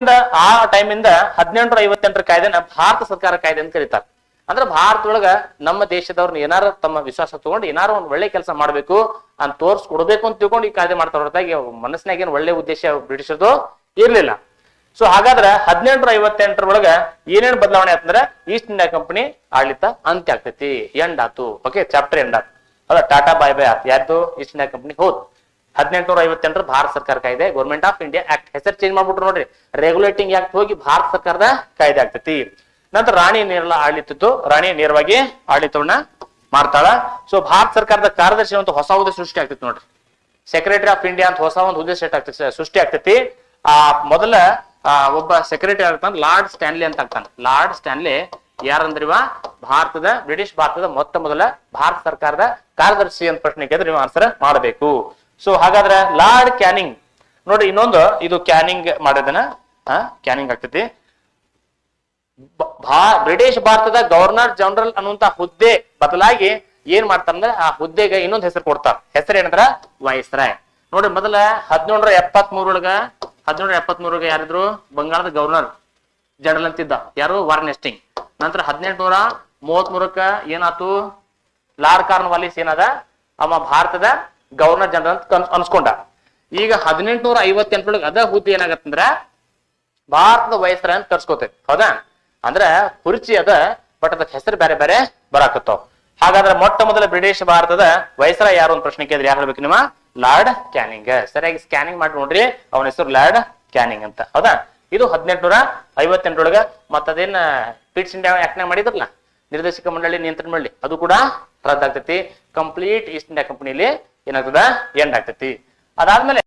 ಆ ಟೈಮಿಂದ 1858 ಕಾಯ್ದೆನ ಭಾರತ ಸರ್ಕಾರ ಕಾಯ್ದೆ ಅಂತ ಕರೀತಾರೆ. ಅಂದ್ರೆ ಭಾರತದೊಳಗ ನಮ್ಮ ದೇಶದವ್ರನ್ನ ಏನಾರು ತಮ್ಮ ವಿಶ್ವಾಸ ತಗೊಂಡು ಏನಾರು ಒಂದ್ ಒಳ್ಳೆ ಕೆಲಸ ಮಾಡ್ಬೇಕು ಅಂತ ತೋರ್ಸ್ಕೊಡ್ಬೇಕು ಅಂತ ತಿಳ್ಕೊಂಡು ಈ ಕಾಯ್ದೆ ಮಾಡ್ತಾ ಹೊರತಾಗಿ ಮನಸ್ಸಿನಾಗ ಏನ್ ಒಳ್ಳೆ ಉದ್ದೇಶ ಬ್ರಿಟಿಷರ್ದು ಇರ್ಲಿಲ್ಲ. ಸೊ ಹಾಗಾದ್ರೆ 1858 ಒಳಗ ಏನೇನ್ ಬದಲಾವಣೆ ಆಯ್ತಂದ್ರ ಈಸ್ಟ್ ಇಂಡಿಯಾ ಕಂಪನಿ ಆಡಳಿತ ಅಂತ್ಯ ಆಗ್ತೈತಿ, ಎಂಡ್ ಆತು. ಓಕೆ, ಚಾಪ್ಟರ್ ಎಂಡ್ ಆತು. ಅದ ಟಾಟಾ ಬೈ ಬೈ ಆತು. ಯಾರ್ದು? ಈಸ್ಟ್ ಇಂಡಿಯಾ ಕಂಪನಿ ಹೋದ್. 1858 ಭಾರತ ಸರ್ಕಾರ ಕಾಯ್ದೆ, ಗೌರ್ಮೆಂಟ್ ಆಫ್ ಇಂಡಿಯಾ ಆಕ್ಟ್. ಹೆಸರು ಚೇಂಜ್ ಮಾಡ್ಬಿಟ್ರು ನೋಡ್ರಿ, ರೆಗ್ಯುಲೇಟಿಂಗ್ ಆಕ್ಟ್ ಹೋಗಿ ಭಾರತ ಸರ್ಕಾರದ ಕಾಯ್ದೆ ಆಗ್ತೈತಿ. ನಂತರ ರಾಣಿ ನೇರಲ ಆಡಳಿತದ್ದು, ರಾಣಿ ನೇರವಾಗಿ ಆಡಳಿತವನ್ನ ಮಾಡ್ತಾಳ. ಸೊ ಭಾರತ ಸರ್ಕಾರದ ಕಾರ್ಯದರ್ಶಿ ಅಂತ ಹೊಸ ಹುದ್ದೆ ಸೃಷ್ಟಿ ಆಗ್ತೈತಿ ನೋಡ್ರಿ, ಸೆಕ್ರೆಟರಿ ಆಫ್ ಇಂಡಿಯಾ ಅಂತ ಹೊಸ ಒಂದು ಹುದ್ದೆ ಸೃಷ್ಟಿ ಆಗ್ತೈತಿ. ಆ ಮೊದಲ ಒಬ್ಬ ಸೆಕ್ರೆಟರಿ ಆಗ್ತಾನ ಲಾರ್ಡ್ ಸ್ಟ್ಯಾನ್ಲಿ ಅಂತ ಆಗ್ತಾನೆ. ಲಾರ್ಡ್ ಸ್ಟ್ಯಾನ್ಲಿ ಯಾರಂದ್ರಿವ ಬ್ರಿಟಿಷ್ ಭಾರತದ ಮೊತ್ತ ಮೊದಲ ಭಾರತ ಸರ್ಕಾರದ ಕಾರ್ಯದರ್ಶಿ ಅಂತ ಪ್ರಶ್ನೆ ಕೇಳಿದ್ರೆ ನೀವು ಆನ್ಸರ್ ಮಾಡಬೇಕು. ಸೊ ಹಾಗಾದ್ರೆ ಲಾರ್ಡ್ ಕ್ಯಾನಿಂಗ್ ನೋಡ್ರಿ, ಇನ್ನೊಂದು ಇದು ಕ್ಯಾನಿಂಗ್ ಮಾಡೋದನ್ನ ಕ್ಯಾನಿಂಗ್ ಆಗ್ತೈತಿ. ಬ್ರಿಟಿಷ್ ಭಾರತದ ಗವರ್ನರ್ ಜನರಲ್ ಅನ್ನುವಂತ ಹುದ್ದೆ ಬದಲಾಗಿ ಏನ್ ಮಾಡ್ತಾರಂದ್ರೆ ಆ ಹುದ್ದೆಗೆ ಇನ್ನೊಂದು ಹೆಸರು ಕೊಡ್ತಾರ. ಹೆಸರು ಏನಂದ್ರ ವೈಸ್ರಾಯ್. ನೋಡ್ರಿ, ಮೊದಲ 1773 ಯಾರಿದ್ರು? ಬಂಗಾಳದ ಗವರ್ನರ್ ಜನರಲ್ ಅಂತಿದ್ದ, ಯಾರು? Warren Hastings. ನಂತರ 1833 ಏನಾತು? ಲಾರ್ಡ್ ಕಾರ್ನ್ವಾಲಿಸ್ ಏನದ ಅವ ಭಾರತದ ಗವರ್ನರ್ ಜನರಲ್ ಅಂತ ಅನ್ಸ್ಕೊಂಡ. ಈಗ 1858 ಅದ ಹುದ್ದೆ ಏನಾಗತ್ತಂದ್ರ ಭಾರತದ ವೈಸ್ರಾಯ್ ಅಂತ ಕರ್ಸ್ಕೋತೈತಿ. ಹೌದಾ? ಅಂದ್ರ ಕುರ್ಚಿ ಅದ, ಬಟ್ ಅದಕ್ಕೆ ಹೆಸರು ಬೇರೆ ಬೇರೆ ಬರಾಕತ್ತಾವ. ಹಾಗಾದ್ರೆ ಮೊಟ್ಟ ಮೊದಲ ಬ್ರಿಟಿಷ್ ಭಾರತದ ವೈಸ್ರಾಯ್ ಯಾರು ಅಂತ ಪ್ರಶ್ನೆ ಕೇಳಿದ್ರೆ ಯಾರು ಹೇಳ್ಬೇಕು ನಿಮ್ಮ? Lord canning. ಸರಿಯಾಗಿ ಸ್ಕ್ಯಾನಿಂಗ್ ಮಾಡಿ ನೋಡ್ರಿ, ಅವನ ಹೆಸರು ಲಾರ್ಡ್ ಕ್ಯಾನಿಂಗ್ ಅಂತ. ಹೌದಾ? ಇದು 1858 ಮತ್ತದೇನ್ ಪಿಟ್ಸ್ ಇಂಡಿಯಾ ಆಕ್ಟ್ನಾಗ ಮಾಡಿದ್ರಲ್ಲ, ನಿರ್ದೇಶಕ ಮಂಡಳಿ ನಿಯಂತ್ರಣ ಮಂಡಳಿ, ಅದು ಕೂಡ ರದ್ದಾಗ್ತೈತಿ. ಕಂಪ್ಲೀಟ್ ಈಸ್ಟ್ ಇಂಡಿಯಾ ಕಂಪನಿಲಿ ಏನಾಗ್ತದ? ಎಂಡ್ ಆಗ್ತೈತಿ. ಅದಾದ್ಮೇಲೆ